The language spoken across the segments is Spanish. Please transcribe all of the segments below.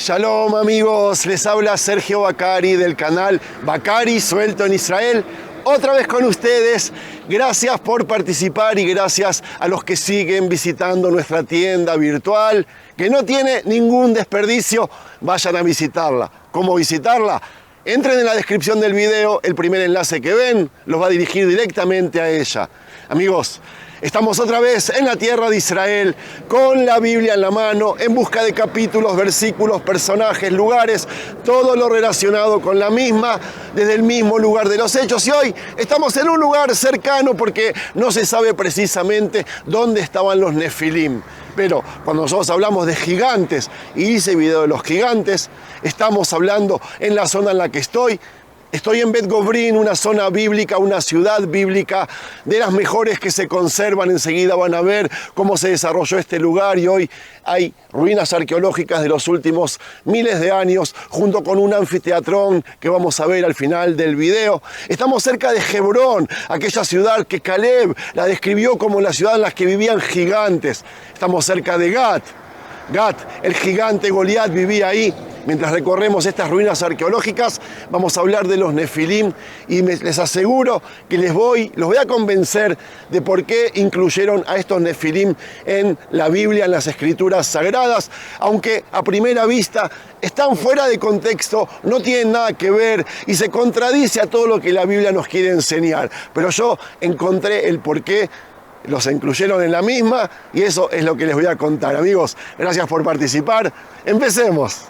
Shalom amigos, les habla Sergio Bacari del canal Bacari Suelto en Israel. Otra vez con ustedes, gracias por participar y gracias a los que siguen visitando nuestra tienda virtual, que no tiene ningún desperdicio, vayan a visitarla. ¿Cómo visitarla? Entren en la descripción del video, el primer enlace que ven los va a dirigir directamente a ella. Amigos, estamos otra vez en la tierra de Israel, con la Biblia en la mano, en busca de capítulos, versículos, personajes, lugares, todo lo relacionado con la misma, desde el mismo lugar de los hechos. Y hoy estamos en un lugar cercano porque no se sabe precisamente dónde estaban los Nefilim. Pero cuando nosotros hablamos de gigantes, y hice video de los gigantes, estamos hablando en la zona en la que estoy. Estoy en Bet Gobrin, una zona bíblica, una ciudad bíblica, de las mejores que se conservan. Enseguida van a ver cómo se desarrolló este lugar y hoy hay ruinas arqueológicas de los últimos miles de años, junto con un anfiteatrón que vamos a ver al final del video. Estamos cerca de Hebrón, aquella ciudad que Caleb la describió como la ciudad en la que vivían gigantes. Estamos cerca de Gat. Gat, el gigante Goliat, vivía ahí. Mientras recorremos estas ruinas arqueológicas, vamos a hablar de los Nefilim y les aseguro que los voy a convencer de por qué incluyeron a estos Nefilim en la Biblia, en las escrituras sagradas, aunque a primera vista están fuera de contexto, no tienen nada que ver y se contradice a todo lo que la Biblia nos quiere enseñar. Pero yo encontré el por qué los incluyeron en la misma y eso es lo que les voy a contar. Amigos, gracias por participar. Empecemos.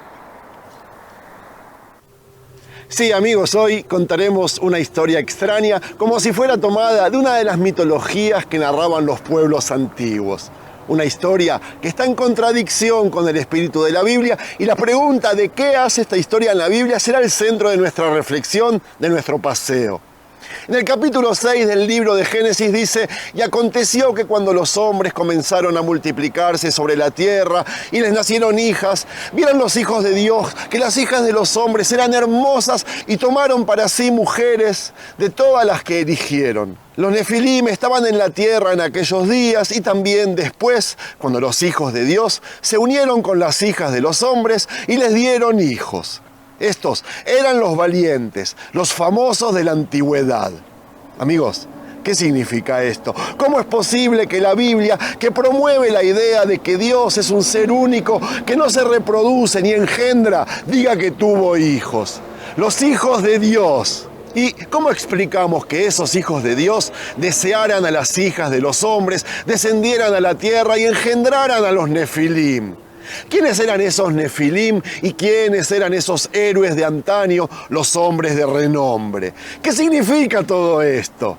Sí, amigos, hoy contaremos una historia extraña, como si fuera tomada de una de las mitologías que narraban los pueblos antiguos. Una historia que está en contradicción con el espíritu de la Biblia, y la pregunta de qué hace esta historia en la Biblia será el centro de nuestra reflexión, de nuestro paseo. En el capítulo 6 del libro de Génesis dice: y aconteció que cuando los hombres comenzaron a multiplicarse sobre la tierra y les nacieron hijas, vieron los hijos de Dios que las hijas de los hombres eran hermosas y tomaron para sí mujeres de todas las que eligieron. Los Nefilim estaban en la tierra en aquellos días y también después, cuando los hijos de Dios se unieron con las hijas de los hombres y les dieron hijos. Estos eran los valientes, los famosos de la antigüedad. Amigos, ¿qué significa esto? ¿Cómo es posible que la Biblia, que promueve la idea de que Dios es un ser único, que no se reproduce ni engendra, diga que tuvo hijos? Los hijos de Dios. ¿Y cómo explicamos que esos hijos de Dios desearan a las hijas de los hombres, descendieran a la tierra y engendraran a los Nefilim? ¿Quiénes eran esos Nefilim y quiénes eran esos héroes de antaño, los hombres de renombre? ¿Qué significa todo esto?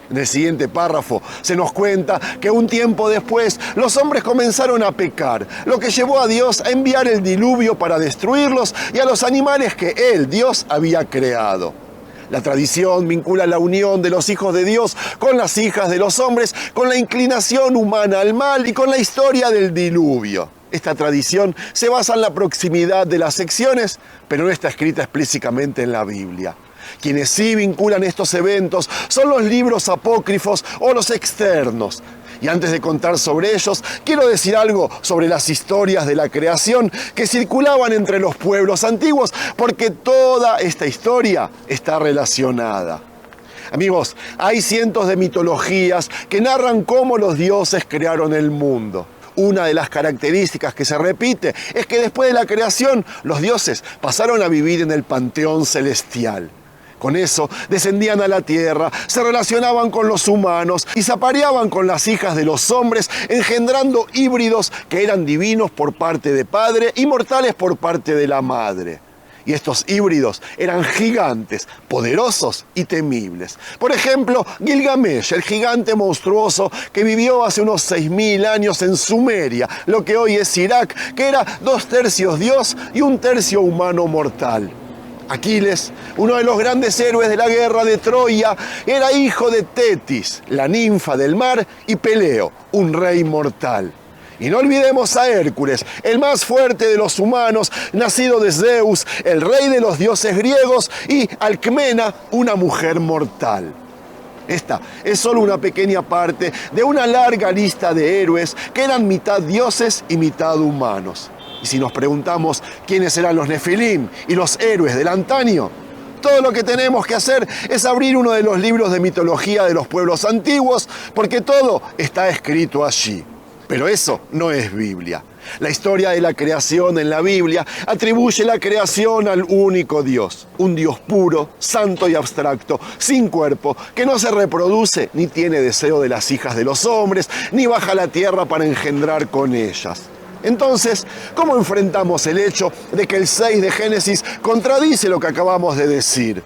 En el siguiente párrafo se nos cuenta que un tiempo después los hombres comenzaron a pecar, lo que llevó a Dios a enviar el diluvio para destruirlos y a los animales que Él, Dios, había creado. La tradición vincula la unión de los hijos de Dios con las hijas de los hombres, con la inclinación humana al mal y con la historia del diluvio. Esta tradición se basa en la proximidad de las secciones, pero no está escrita explícitamente en la Biblia. Quienes sí vinculan estos eventos son los libros apócrifos o los externos. Y antes de contar sobre ellos, quiero decir algo sobre las historias de la creación que circulaban entre los pueblos antiguos, porque toda esta historia está relacionada. Amigos, hay cientos de mitologías que narran cómo los dioses crearon el mundo. Una de las características que se repite es que después de la creación, los dioses pasaron a vivir en el panteón celestial. Con eso descendían a la tierra, se relacionaban con los humanos y se apareaban con las hijas de los hombres, engendrando híbridos que eran divinos por parte de padre y mortales por parte de la madre. Y estos híbridos eran gigantes, poderosos y temibles. Por ejemplo, Gilgamesh, el gigante monstruoso que vivió hace unos 6000 años en Sumeria, lo que hoy es Irak, que era 2/3 dios y 1/3 humano mortal. Aquiles, uno de los grandes héroes de la guerra de Troya, era hijo de Tetis, la ninfa del mar, y Peleo, un rey mortal. Y no olvidemos a Hércules, el más fuerte de los humanos, nacido de Zeus, el rey de los dioses griegos, y Alcmena, una mujer mortal. Esta es solo una pequeña parte de una larga lista de héroes que eran mitad dioses y mitad humanos. Y si nos preguntamos quiénes eran los Nefilim y los héroes del antaño, todo lo que tenemos que hacer es abrir uno de los libros de mitología de los pueblos antiguos, porque todo está escrito allí. Pero eso no es Biblia. La historia de la creación en la Biblia atribuye la creación al único Dios, un Dios puro, santo y abstracto, sin cuerpo, que no se reproduce ni tiene deseo de las hijas de los hombres, ni baja a la tierra para engendrar con ellas. Entonces, ¿cómo enfrentamos el hecho de que el 6 de Génesis contradice lo que acabamos de decir?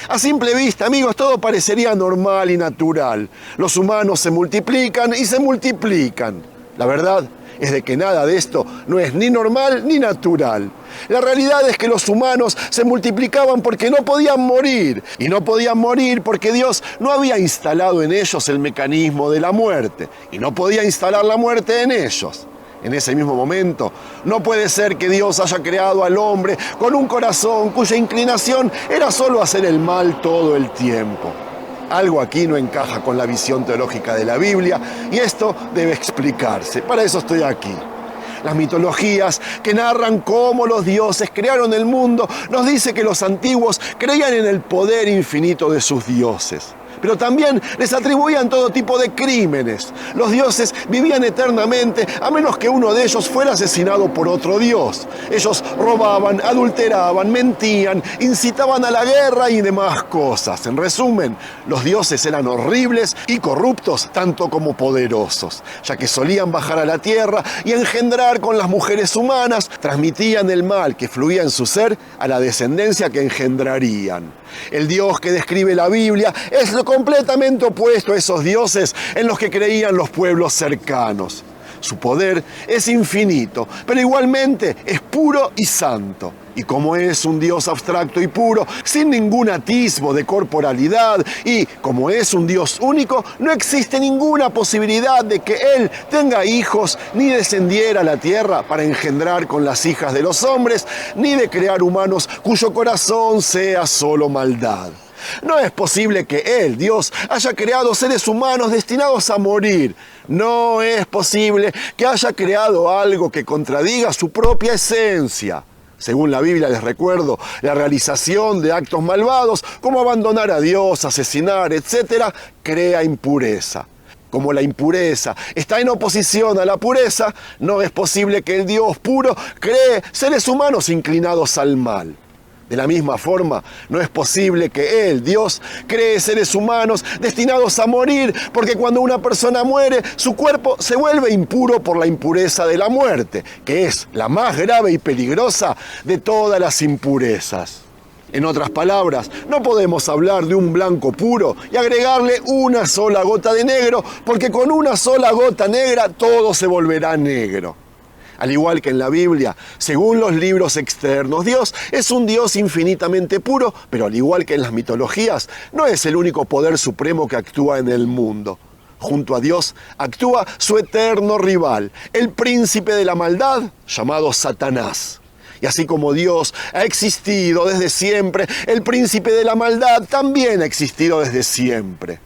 A simple vista, amigos, todo parecería normal y natural. Los humanos se multiplican y se multiplican. La verdad es de que nada de esto no es ni normal ni natural. La realidad es que los humanos se multiplicaban porque no podían morir. Y no podían morir porque Dios no había instalado en ellos el mecanismo de la muerte. Y no podía instalar la muerte en ellos. En ese mismo momento, no puede ser que Dios haya creado al hombre con un corazón cuya inclinación era solo hacer el mal todo el tiempo. Algo aquí no encaja con la visión teológica de la Biblia y esto debe explicarse. Para eso estoy aquí. Las mitologías que narran cómo los dioses crearon el mundo nos dice que los antiguos creían en el poder infinito de sus dioses. Pero también les atribuían todo tipo de crímenes. Los dioses vivían eternamente a menos que uno de ellos fuera asesinado por otro dios. Ellos robaban, adulteraban, mentían, incitaban a la guerra y demás cosas. En resumen, los dioses eran horribles y corruptos tanto como poderosos, ya que solían bajar a la tierra y engendrar con las mujeres humanas, transmitían el mal que fluía en su ser a la descendencia que engendrarían. El Dios que describe la Biblia es lo completamente opuesto a esos dioses en los que creían los pueblos cercanos. Su poder es infinito, pero igualmente es puro y santo. Y como es un Dios abstracto y puro, sin ningún atisbo de corporalidad, y como es un Dios único, no existe ninguna posibilidad de que Él tenga hijos, ni descendiera a la tierra para engendrar con las hijas de los hombres, ni de crear humanos cuyo corazón sea solo maldad. No es posible que Él, Dios, haya creado seres humanos destinados a morir. No es posible que haya creado algo que contradiga su propia esencia. Según la Biblia, les recuerdo, la realización de actos malvados, como abandonar a Dios, asesinar, etc., crea impureza. Como la impureza está en oposición a la pureza, no es posible que el Dios puro cree seres humanos inclinados al mal. De la misma forma, no es posible que Él, Dios, cree seres humanos destinados a morir, porque cuando una persona muere, su cuerpo se vuelve impuro por la impureza de la muerte, que es la más grave y peligrosa de todas las impurezas. En otras palabras, no podemos hablar de un blanco puro y agregarle una sola gota de negro, porque con una sola gota negra todo se volverá negro. Al igual que en la Biblia, según los libros externos, Dios es un Dios infinitamente puro, pero al igual que en las mitologías, no es el único poder supremo que actúa en el mundo. Junto a Dios actúa su eterno rival, el príncipe de la maldad, llamado Satanás. Y así como Dios ha existido desde siempre, el príncipe de la maldad también ha existido desde siempre.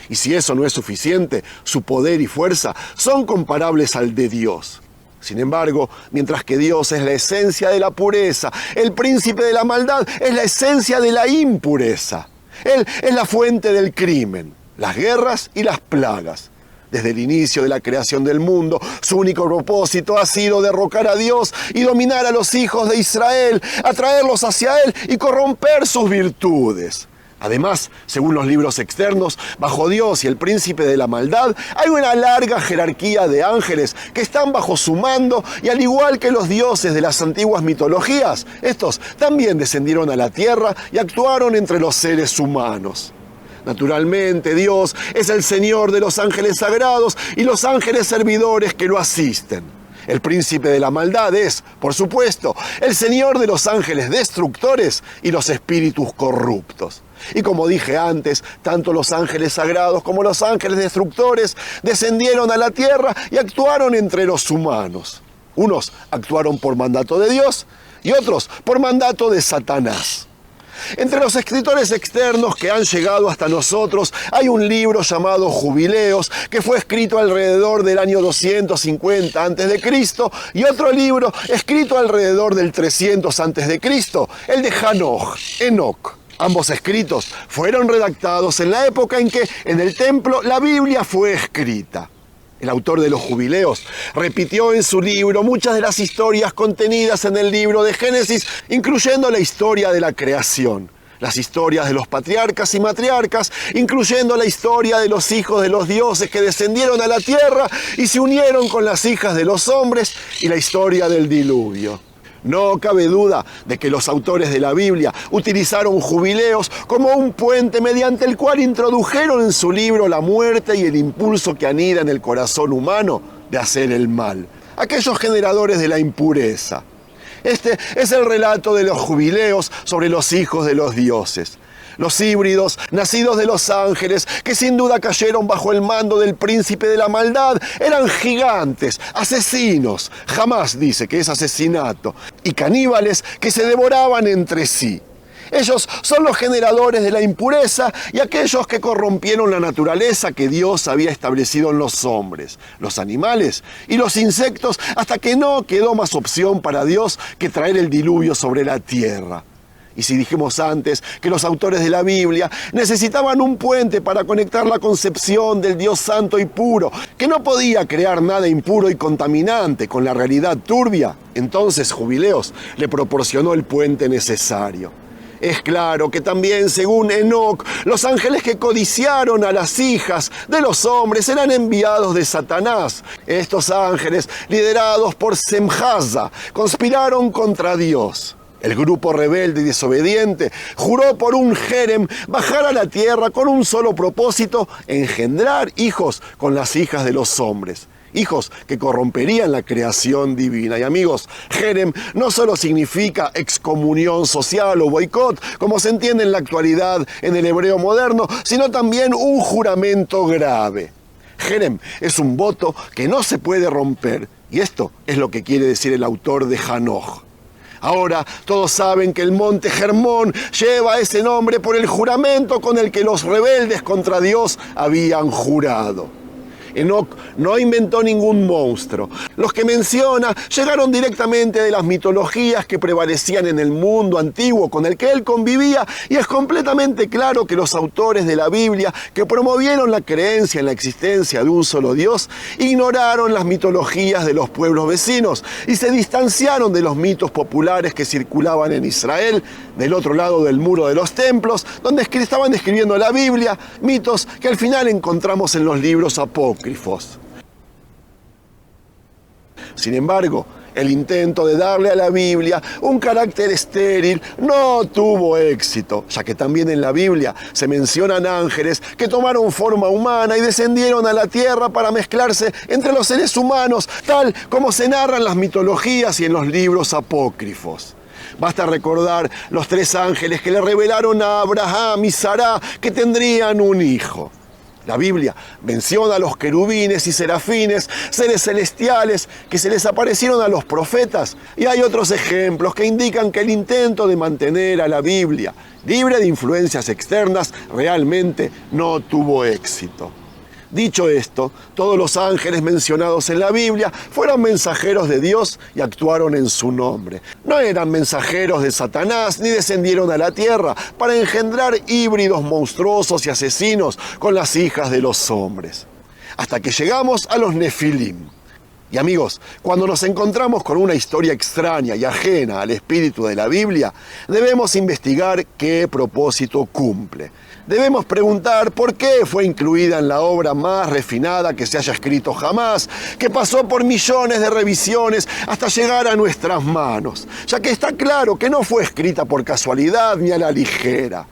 Y si eso no es suficiente, su poder y fuerza son comparables al de Dios. Sin embargo, mientras que Dios es la esencia de la pureza, el príncipe de la maldad es la esencia de la impureza. Él es la fuente del crimen, las guerras y las plagas. Desde el inicio de la creación del mundo, su único propósito ha sido derrocar a Dios y dominar a los hijos de Israel, atraerlos hacia Él y corromper sus virtudes. Además, según los libros externos, bajo Dios y el príncipe de la maldad, hay una larga jerarquía de ángeles que están bajo su mando y al igual que los dioses de las antiguas mitologías, estos también descendieron a la tierra y actuaron entre los seres humanos. Naturalmente, Dios es el Señor de los ángeles sagrados y los ángeles servidores que lo asisten. El príncipe de la maldad es, por supuesto, el Señor de los ángeles destructores y los espíritus corruptos. Y como dije antes, tanto los ángeles sagrados como los ángeles destructores descendieron a la tierra y actuaron entre los humanos. Unos actuaron por mandato de Dios y otros por mandato de Satanás. Entre los escritores externos que han llegado hasta nosotros hay un libro llamado Jubileos, que fue escrito alrededor del año 250 a.C., y otro libro escrito alrededor del 300 a.C., el de Enoc. Ambos escritos fueron redactados en la época en que en el templo la Biblia fue escrita. El autor de los Jubileos repitió en su libro muchas de las historias contenidas en el libro de Génesis, incluyendo la historia de la creación, las historias de los patriarcas y matriarcas, incluyendo la historia de los hijos de los dioses que descendieron a la tierra y se unieron con las hijas de los hombres, y la historia del diluvio. No cabe duda de que los autores de la Biblia utilizaron Jubileos como un puente mediante el cual introdujeron en su libro la muerte y el impulso que anida en el corazón humano de hacer el mal, aquellos generadores de la impureza. Este es el relato de los Jubileos sobre los hijos de los dioses. Los híbridos, nacidos de los ángeles, que sin duda cayeron bajo el mando del príncipe de la maldad, eran gigantes, asesinos, jamás dice que es asesinato, y caníbales que se devoraban entre sí. Ellos son los generadores de la impureza y aquellos que corrompieron la naturaleza que Dios había establecido en los hombres, los animales y los insectos, hasta que no quedó más opción para Dios que traer el diluvio sobre la tierra. Y si dijimos antes que los autores de la Biblia necesitaban un puente para conectar la concepción del Dios santo y puro, que no podía crear nada impuro y contaminante con la realidad turbia, entonces Jubileos le proporcionó el puente necesario. Es claro que también, según Enoc, los ángeles que codiciaron a las hijas de los hombres eran enviados de Satanás. Estos ángeles, liderados por Semjaza, conspiraron contra Dios. El grupo rebelde y desobediente juró por un Jerem bajar a la tierra con un solo propósito: engendrar hijos con las hijas de los hombres. Hijos que corromperían la creación divina. Y amigos, Jerem no solo significa excomunión social o boicot, como se entiende en la actualidad en el hebreo moderno, sino también un juramento grave. Jerem es un voto que no se puede romper, y esto es lo que quiere decir el autor de Hanoch. Ahora todos saben que el monte Hermón lleva ese nombre por el juramento con el que los rebeldes contra Dios habían jurado. Enoc no inventó ningún monstruo. Los que menciona llegaron directamente de las mitologías que prevalecían en el mundo antiguo con el que él convivía, y es completamente claro que los autores de la Biblia, que promovieron la creencia en la existencia de un solo Dios, ignoraron las mitologías de los pueblos vecinos y se distanciaron de los mitos populares que circulaban en Israel, del otro lado del muro de los templos, donde estaban escribiendo la Biblia, mitos que al final encontramos en los libros apócrifos. Sin embargo, el intento de darle a la Biblia un carácter estéril no tuvo éxito, ya que también en la Biblia se mencionan ángeles que tomaron forma humana y descendieron a la tierra para mezclarse entre los seres humanos, tal como se narra en las mitologías y en los libros apócrifos. Basta recordar los 3 ángeles que le revelaron a Abraham y Sará que tendrían un hijo. La Biblia menciona a los querubines y serafines, seres celestiales que se les aparecieron a los profetas, y hay otros ejemplos que indican que el intento de mantener a la Biblia libre de influencias externas realmente no tuvo éxito. Dicho esto, todos los ángeles mencionados en la Biblia fueron mensajeros de Dios y actuaron en su nombre. No eran mensajeros de Satanás ni descendieron a la tierra para engendrar híbridos monstruosos y asesinos con las hijas de los hombres. Hasta que llegamos a los Nefilim. Y amigos, cuando nos encontramos con una historia extraña y ajena al espíritu de la Biblia, debemos investigar qué propósito cumple. Debemos preguntar por qué fue incluida en la obra más refinada que se haya escrito jamás, que pasó por millones de revisiones hasta llegar a nuestras manos, ya que está claro que no fue escrita por casualidad ni a la ligera.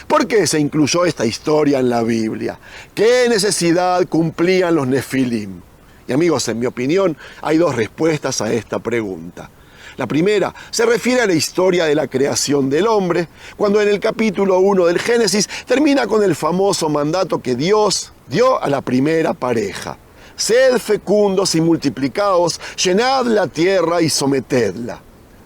¿Por qué se incluyó esta historia en la Biblia? ¿Qué necesidad cumplían los Nefilim? Y amigos, en mi opinión, hay 2 respuestas a esta pregunta. La primera se refiere a la historia de la creación del hombre, cuando en el capítulo 1 del Génesis termina con el famoso mandato que Dios dio a la primera pareja: sed fecundos y multiplicaos, llenad la tierra y sometedla.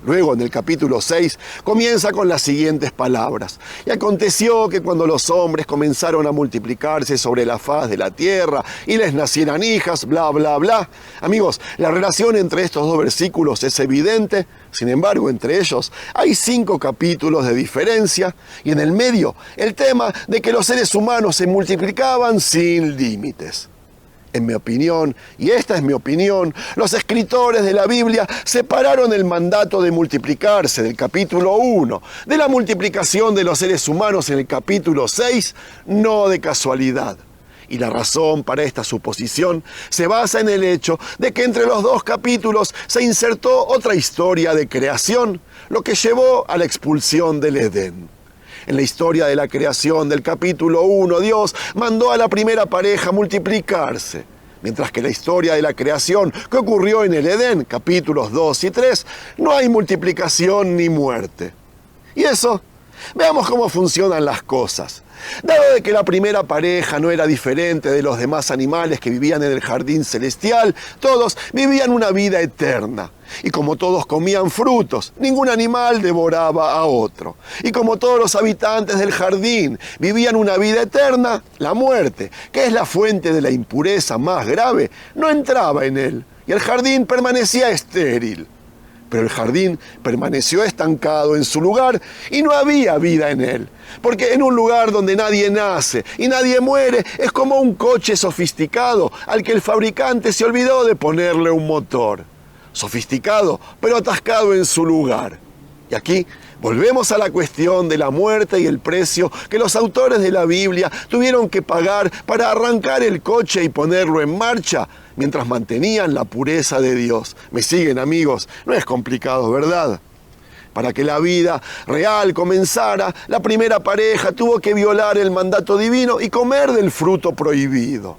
Luego, en el capítulo 6, comienza con las siguientes palabras. Y aconteció que cuando los hombres comenzaron a multiplicarse sobre la faz de la tierra y les nacieran hijas, bla, bla, bla. Amigos, la relación entre estos dos versículos es evidente. Sin embargo, entre ellos hay 5 capítulos de diferencia y en el medio el tema de que los seres humanos se multiplicaban sin límites. En mi opinión, y esta es mi opinión, los escritores de la Biblia separaron el mandato de multiplicarse del capítulo 1 de la multiplicación de los seres humanos en el capítulo 6, no de casualidad. Y la razón para esta suposición se basa en el hecho de que entre los 2 capítulos se insertó otra historia de creación, lo que llevó a la expulsión del Edén. En la historia de la creación del capítulo 1, Dios mandó a la primera pareja multiplicarse, mientras que en la historia de la creación que ocurrió en el Edén, capítulos 2 y 3, no hay multiplicación ni muerte. ¿Y eso? Veamos cómo funcionan las cosas. Dado de que la primera pareja no era diferente de los demás animales que vivían en el jardín celestial, todos vivían una vida eterna. Y como todos comían frutos, ningún animal devoraba a otro. Y como todos los habitantes del jardín vivían una vida eterna, la muerte, que es la fuente de la impureza más grave, no entraba en él. Y el jardín permanecía estéril. Pero el jardín permaneció estancado en su lugar y no había vida en él. Porque en un lugar donde nadie nace y nadie muere, es como un coche sofisticado al que el fabricante se olvidó de ponerle un motor. Sofisticado, pero atascado en su lugar. Y aquí volvemos a la cuestión de la muerte y el precio que los autores de la Biblia tuvieron que pagar para arrancar el coche y ponerlo en marcha, mientras mantenían la pureza de Dios. ¿Me siguen, amigos? No es complicado, ¿verdad? Para que la vida real comenzara, la primera pareja tuvo que violar el mandato divino y comer del fruto prohibido.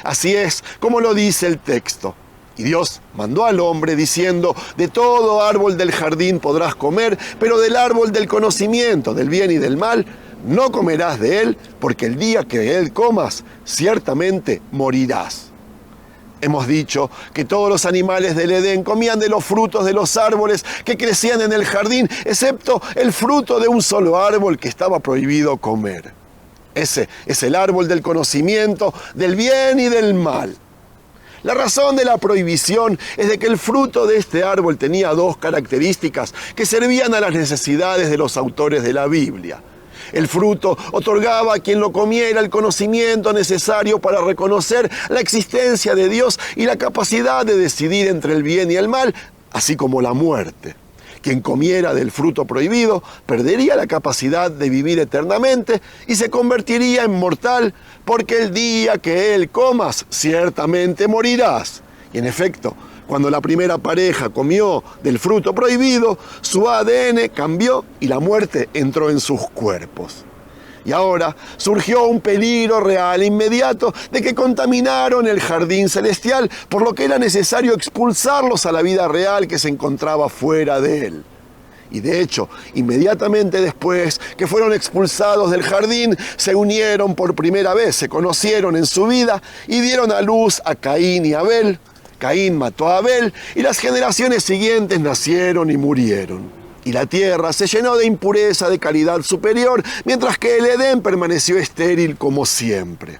Así es como lo dice el texto. Y Dios mandó al hombre diciendo: de todo árbol del jardín podrás comer, pero del árbol del conocimiento del bien y del mal no comerás de él, porque el día que de él comas, ciertamente morirás. Hemos dicho que todos los animales del Edén comían de los frutos de los árboles que crecían en el jardín, excepto el fruto de un solo árbol que estaba prohibido comer. Ese es el árbol del conocimiento del bien y del mal. La razón de la prohibición es de que el fruto de este árbol tenía 2 características que servían a las necesidades de los autores de la Biblia. El fruto otorgaba a quien lo comiera el conocimiento necesario para reconocer la existencia de Dios y la capacidad de decidir entre el bien y el mal, así como la muerte. Quien comiera del fruto prohibido perdería la capacidad de vivir eternamente y se convertiría en mortal, porque el día que él comas, ciertamente morirás. Y en efecto, cuando la primera pareja comió del fruto prohibido, su ADN cambió y la muerte entró en sus cuerpos. Y ahora surgió un peligro real e inmediato de que contaminaron el jardín celestial, por lo que era necesario expulsarlos a la vida real que se encontraba fuera de él. Y de hecho, inmediatamente después que fueron expulsados del jardín, se unieron por primera vez, se conocieron en su vida y dieron a luz a Caín y Abel. Caín mató a Abel y las generaciones siguientes nacieron y murieron. Y la tierra se llenó de impureza de calidad superior, mientras que el Edén permaneció estéril como siempre.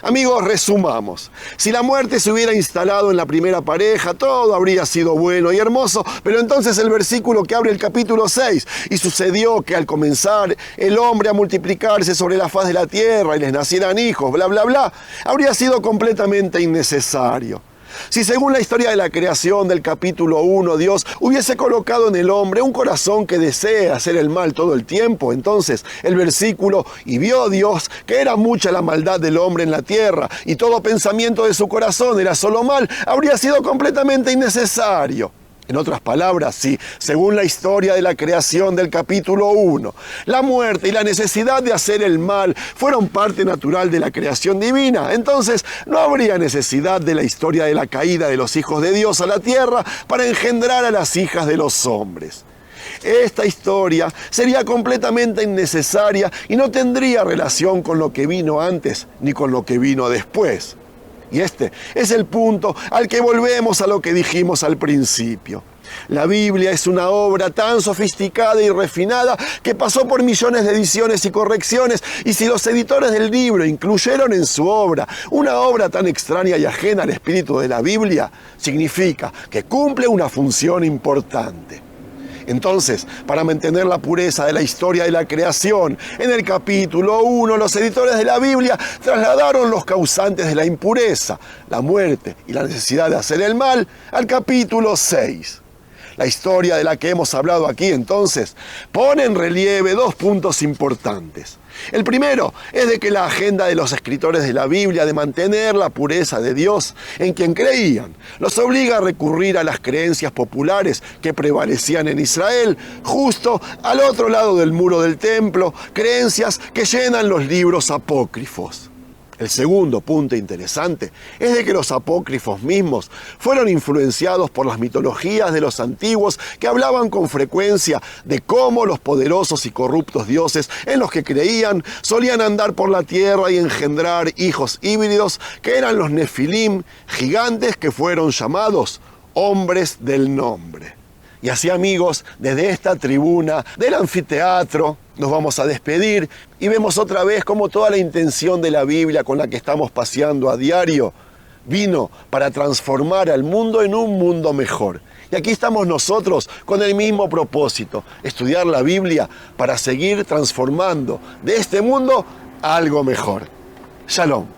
Amigos, resumamos. Si la muerte se hubiera instalado en la primera pareja, todo habría sido bueno y hermoso, pero entonces el versículo que abre el capítulo 6, y sucedió que al comenzar el hombre a multiplicarse sobre la faz de la tierra y les nacieran hijos, bla, bla, bla, habría sido completamente innecesario. Si según la historia de la creación del capítulo 1, Dios hubiese colocado en el hombre un corazón que desee hacer el mal todo el tiempo, entonces el versículo, y vio Dios que era mucha la maldad del hombre en la tierra, y todo pensamiento de su corazón era solo mal, habría sido completamente innecesario. En otras palabras, si, según la historia de la creación del capítulo 1, la muerte y la necesidad de hacer el mal fueron parte natural de la creación divina, entonces no habría necesidad de la historia de la caída de los hijos de Dios a la tierra para engendrar a las hijas de los hombres. Esta historia sería completamente innecesaria y no tendría relación con lo que vino antes ni con lo que vino después. Y este es el punto al que volvemos a lo que dijimos al principio. La Biblia es una obra tan sofisticada y refinada que pasó por millones de ediciones y correcciones, y si los editores del libro incluyeron en su obra una obra tan extraña y ajena al espíritu de la Biblia, significa que cumple una función importante. Entonces, para mantener la pureza de la historia de la creación, en el capítulo 1 los editores de la Biblia trasladaron los causantes de la impureza, la muerte y la necesidad de hacer el mal, al capítulo 6. La historia de la que hemos hablado aquí, entonces, pone en relieve dos puntos importantes. El primero es de que la agenda de los escritores de la Biblia de mantener la pureza de Dios en quien creían los obliga a recurrir a las creencias populares que prevalecían en Israel, justo al otro lado del muro del templo, creencias que llenan los libros apócrifos. El segundo punto interesante es de que los apócrifos mismos fueron influenciados por las mitologías de los antiguos que hablaban con frecuencia de cómo los poderosos y corruptos dioses en los que creían solían andar por la tierra y engendrar hijos híbridos que eran los nefilim, gigantes que fueron llamados hombres del nombre. Y así, amigos, desde esta tribuna del anfiteatro nos vamos a despedir y vemos otra vez cómo toda la intención de la Biblia con la que estamos paseando a diario vino para transformar al mundo en un mundo mejor. Y aquí estamos nosotros con el mismo propósito, estudiar la Biblia para seguir transformando de este mundo a algo mejor. Shalom.